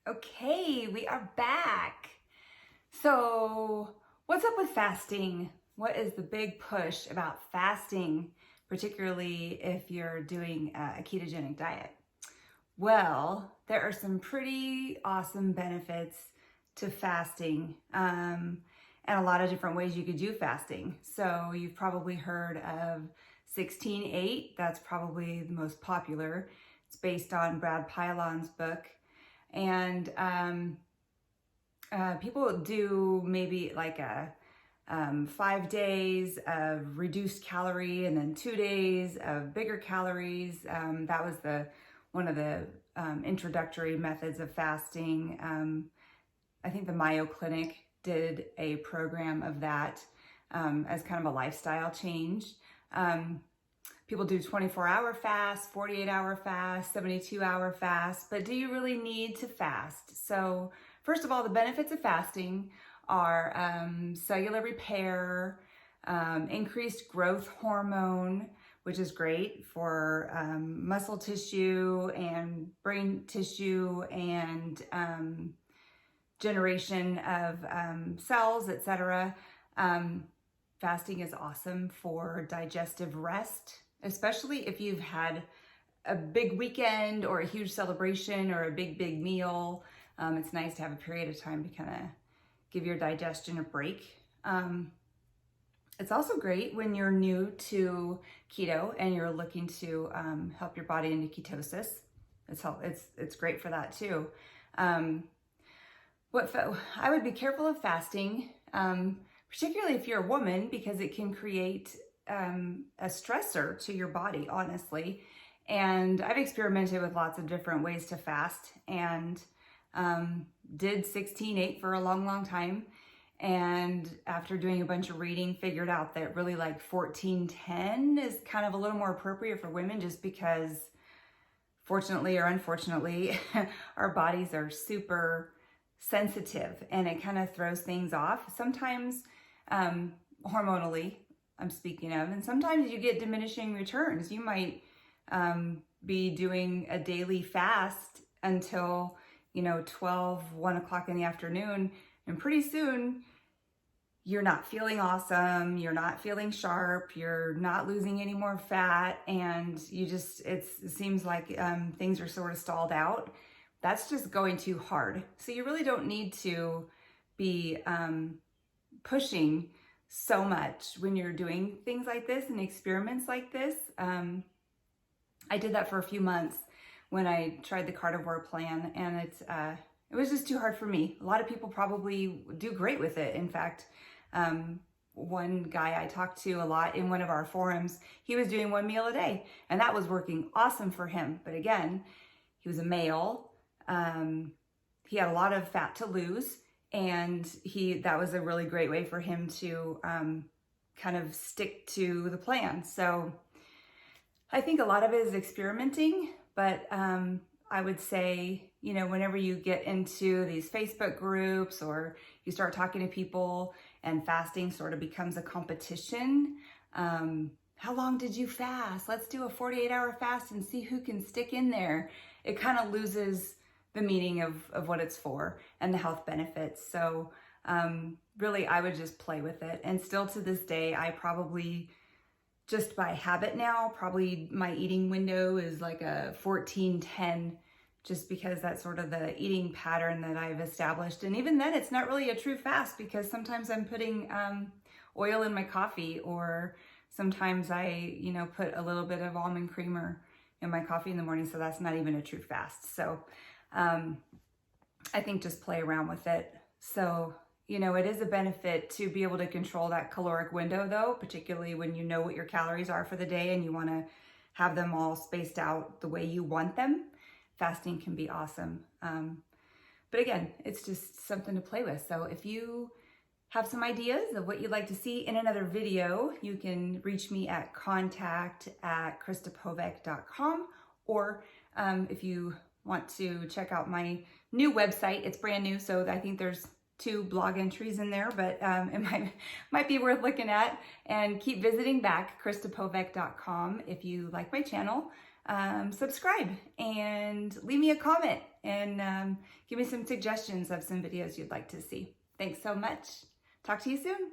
Okay, we are back. So, what's up with fasting? What is the big push about fasting, particularly if you're doing a ketogenic diet? Well, there are some pretty awesome benefits to fasting, and a lot of different ways you could do fasting. So, you've probably heard of 16-8. That's probably the most popular. It's based on Brad Pilon's book. And people do maybe like a 5 days of reduced calorie and then 2 days of bigger calories. That was one of the introductory methods of fasting. I think the Mayo Clinic did a program of that as kind of a lifestyle change. People do 24-hour fast, 48-hour fast, 72-hour fast, but do you really need to fast? So first of all, the benefits of fasting are cellular repair, increased growth hormone, which is great for muscle tissue and brain tissue and generation of cells, etc. Fasting is awesome for digestive rest, especially if you've had a big weekend or a huge celebration or a big meal. It's nice to have a period of time to kind of give your digestion a break. It's also great when you're new to keto and you're looking to help your body into ketosis. It's great for that too. I would be careful of fasting, particularly if you're a woman, because it can create a stressor to your body, honestly. And I've experimented with lots of different ways to fast and did 16-8 for a long time. And after doing a bunch of reading, figured out that really like 14-10 is kind of a little more appropriate for women, just because fortunately or unfortunately, our bodies are super sensitive and it kind of throws things off. Sometimes hormonally, I'm speaking of, and sometimes you get diminishing returns. You might be doing a daily fast until 12, 1 o'clock in the afternoon, and pretty soon you're not feeling awesome, you're not feeling sharp, you're not losing any more fat, and it seems like things are sort of stalled out. That's just going too hard. So you really don't need to be pushing so much when you're doing things like this and experiments like this. I did that for a few months when I tried the carnivore plan, and it was just too hard for me. A lot of people probably do great with it. In fact, one guy I talked to a lot in one of our forums, he was doing 1 meal a day, and that was working awesome for him. But again, he was a male. He had a lot of fat to lose, and that was a really great way for him to kind of stick to the plan. So I think a lot of it is experimenting, but I would say, whenever you get into these Facebook groups or you start talking to people and fasting sort of becomes a competition, how long did you fast? Let's do a 48-hour fast and see who can stick in there. It kind of loses the meaning of what it's for and the health benefits. So really, I would just play with it. And still to this day, I probably, just by habit now, probably my eating window is like a 14-10, just because that's sort of the eating pattern that I've established. And even then, it's not really a true fast, because sometimes I'm putting oil in my coffee, or sometimes I, put a little bit of almond creamer in my coffee in the morning. So that's not even a true fast. So I think just play around with it. So, it is a benefit to be able to control that caloric window, though, particularly when you know what your calories are for the day and you want to have them all spaced out the way you want them. Fasting can be awesome. But again, it's just something to play with. So if you have some ideas of what you'd like to see in another video, you can reach me at contact@kristapovek.com, or if you want to check out my new website, it's brand new, so I think there's 2 blog entries in there, but it might be worth looking at. And keep visiting back, kristapovek.com. If you like my channel, subscribe and leave me a comment and give me some suggestions of some videos you'd like to see. Thanks so much. Talk to you soon.